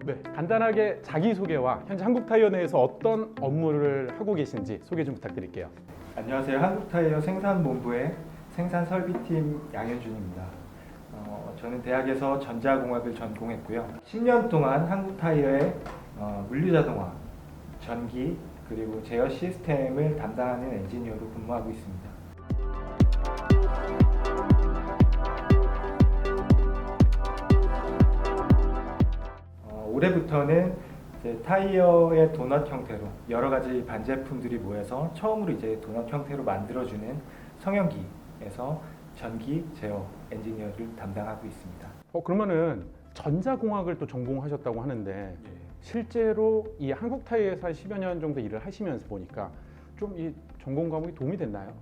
네, 간단하게 자기소개와 현재 한국타이어 내에서 어떤 업무를 하고 계신지 소개 좀 부탁드릴게요. 안녕하세요. 한국타이어 생산본부의 생산설비팀 양현준입니다. 저는 대학에서 전자공학을 전공했고요. 10년 동안 한국타이어의 물리자동화, 전기, 그리고 제어 시스템을 담당하는 엔지니어로 근무하고 있습니다. 올해부터는 이제 타이어의 도넛 형태로 여러 가지 반제품들이 모여서 처음으로 이제 도넛 형태로 만들어주는 성형기에서 전기 제어 엔지니어를 담당하고 있습니다. 그러면은 전자공학을 또 전공하셨다고 하는데 실제로 이 한국타이어에서 한 10여 년 정도 일을 하시면서 보니까 좀 이 전공 과목이 도움이 됐나요?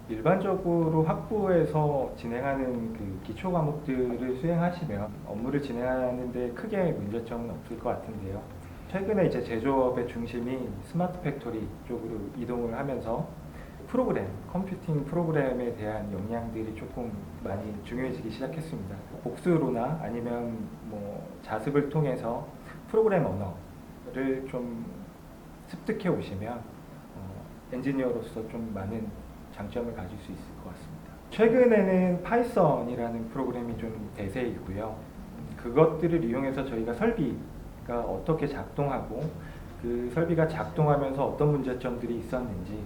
일반적으로 학부에서 진행하는 그 기초 과목들을 수행하시면 업무를 진행하는 데 크게 문제점은 없을 것 같은데요. 최근에 이제 제조업의 중심이 스마트 팩토리 쪽으로 이동을 하면서 프로그램, 컴퓨팅 프로그램에 대한 역량들이 조금 많이 중요해지기 시작했습니다. 복수로나 아니면 뭐 자습을 통해서 프로그램 언어를 좀 습득해 오시면 엔지니어로서 좀 많은 장점을 가질 수 있을 것 같습니다. 최근에는 파이썬이라는 프로그램이 좀 대세이고요. 그것들을 이용해서 저희가 설비가 어떻게 작동하고 그 설비가 작동하면서 어떤 문제점들이 있었는지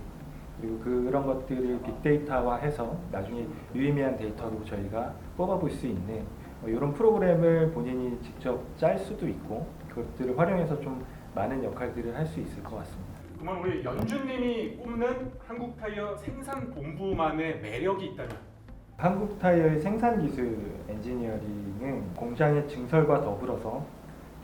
그리고 그런 것들을 빅데이터화해서 나중에 유의미한 데이터로 저희가 뽑아볼 수 있는 이런 프로그램을 본인이 직접 짤 수도 있고 그것들을 활용해서 좀 많은 역할들을 할 수 있을 것 같습니다. 그러면 우리 연준님이 꼽는 한국타이어 생산본부만의 매력이 있다면? 한국타이어의 생산기술 엔지니어링은 공장의 증설과 더불어서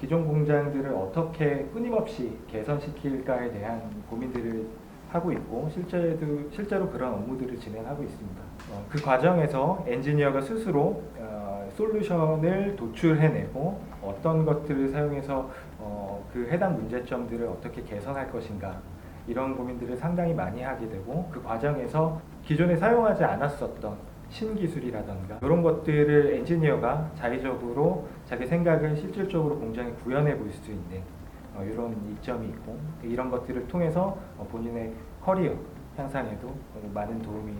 기존 공장들을 어떻게 끊임없이 개선시킬까에 대한 고민들을 하고 있고 실제로 그런 업무들을 진행하고 있습니다. 그 과정에서 엔지니어가 스스로 솔루션을 도출해내고 어떤 것들을 사용해서 그 해당 문제점들을 어떻게 개선할 것인가 이런 고민들을 상당히 많이 하게 되고 그 과정에서 기존에 사용하지 않았었던 신기술이라던가 이런 것들을 엔지니어가 자의적으로 자기 생각을 실질적으로 공장에 구현해 볼 수 있는 이런 이점이 있고 이런 것들을 통해서 본인의 커리어 향상에도 많은 도움이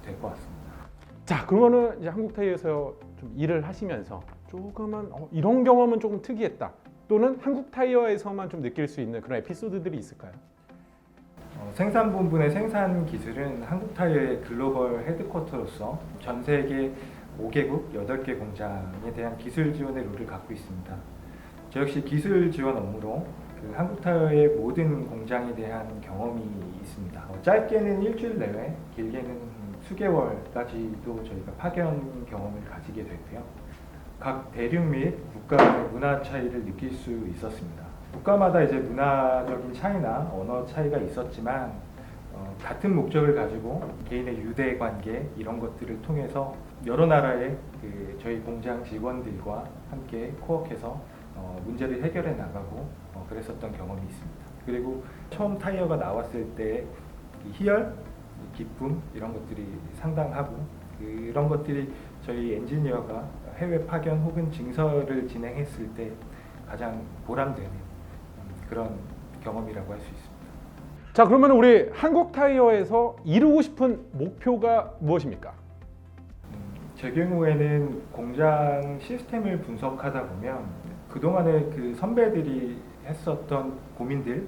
될 것 같습니다. 자, 그러면은 이제 한국타이어에서 좀 일을 하시면서 조금은 이런 경험은 조금 특이했다 또는 한국타이어에서만 좀 느낄 수 있는 그런 에피소드들이 있을까요? 생산본부의 생산 기술은 한국타이어의 글로벌 헤드쿼터로서 전 세계 5개국 8개 공장에 대한 기술 지원의 룰을 갖고 있습니다. 저 역시 기술 지원 업무로 그 한국타이어의 모든 공장에 대한 경험이 있습니다. 짧게는 일주일 내외, 길게는 수개월까지도 저희가 파견 경험을 가지게 됐고요. 각 대륙 및 국가 간의 문화 차이를 느낄 수 있었습니다. 국가마다 이제 문화적인 차이나 언어 차이가 있었지만 같은 목적을 가지고 개인의 유대 관계 이런 것들을 통해서 여러 나라의 저희 공장 직원들과 함께 코업해서 문제를 해결해 나가고 그랬었던 경험이 있습니다. 그리고 처음 타이어가 나왔을 때 희열, 기쁨 이런 것들이 상당하고 그런 것들이 저희 엔지니어가 해외 파견 혹은 증설을 진행했을 때 가장 보람되는 그런 경험이라고 할 수 있습니다. 자, 그러면 우리 한국타이어에서 이루고 싶은 목표가 무엇입니까? 제 경우에는 공장 시스템을 분석하다 보면 그동안에 그 선배들이 했었던 고민들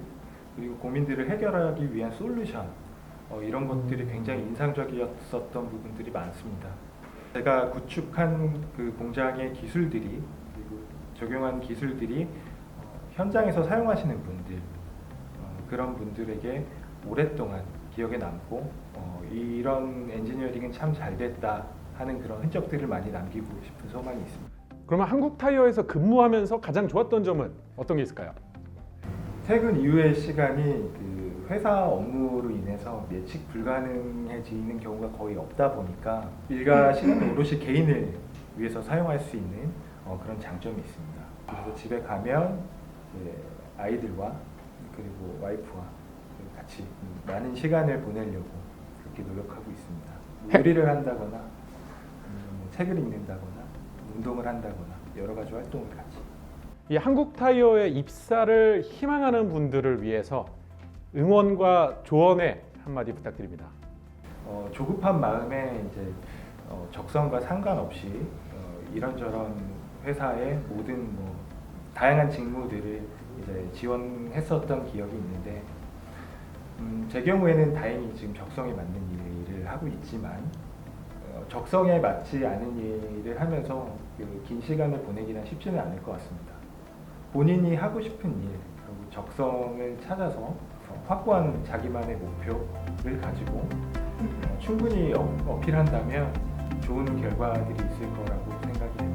그리고 고민들을 해결하기 위한 솔루션 이런 것들이 굉장히 인상적이었었던 부분들이 많습니다. 제가 구축한 그 공장의 기술들이 그리고 적용한 기술들이 현장에서 사용하시는 분들 그런 분들에게 오랫동안 기억에 남고 이런 엔지니어링은 참 잘됐다 하는 그런 흔적들을 많이 남기고 싶은 소망이 있습니다. 그러면 한국타이어에서 근무하면서 가장 좋았던 점은 어떤 게 있을까요? 퇴근 이후의 시간이 그 회사 업무로 인해서 예측 불가능해지는 경우가 거의 없다 보니까 일과 시간을 오롯이 개인을 위해서 사용할 수 있는 그런 장점이 있습니다. 그래서 집에 가면 아이들과 그리고 와이프와 같이 많은 시간을 보내려고 그렇게 노력하고 있습니다. 요리를 한다거나 책을 읽는다거나 운동을 한다거나 여러 가지 활동을 같이 이 한국타이어의 입사를 희망하는 분들을 위해서 응원과 조언의 한마디 부탁드립니다. 조급한 마음에 이제 적성과 상관없이 이런저런 회사의 모든 다양한 직무들을 이제 지원했었던 기억이 있는데 제 경우에는 다행히 지금 적성에 맞는 일을 하고 있지만 적성에 맞지 않은 일을 하면서 긴 시간을 보내기는 쉽지는 않을 것 같습니다. 본인이 하고 싶은 일, 그리고 적성을 찾아서 확고한 자기만의 목표를 가지고 충분히 어필한다면 좋은 결과들이 있을 거라고 생각이 됩니다.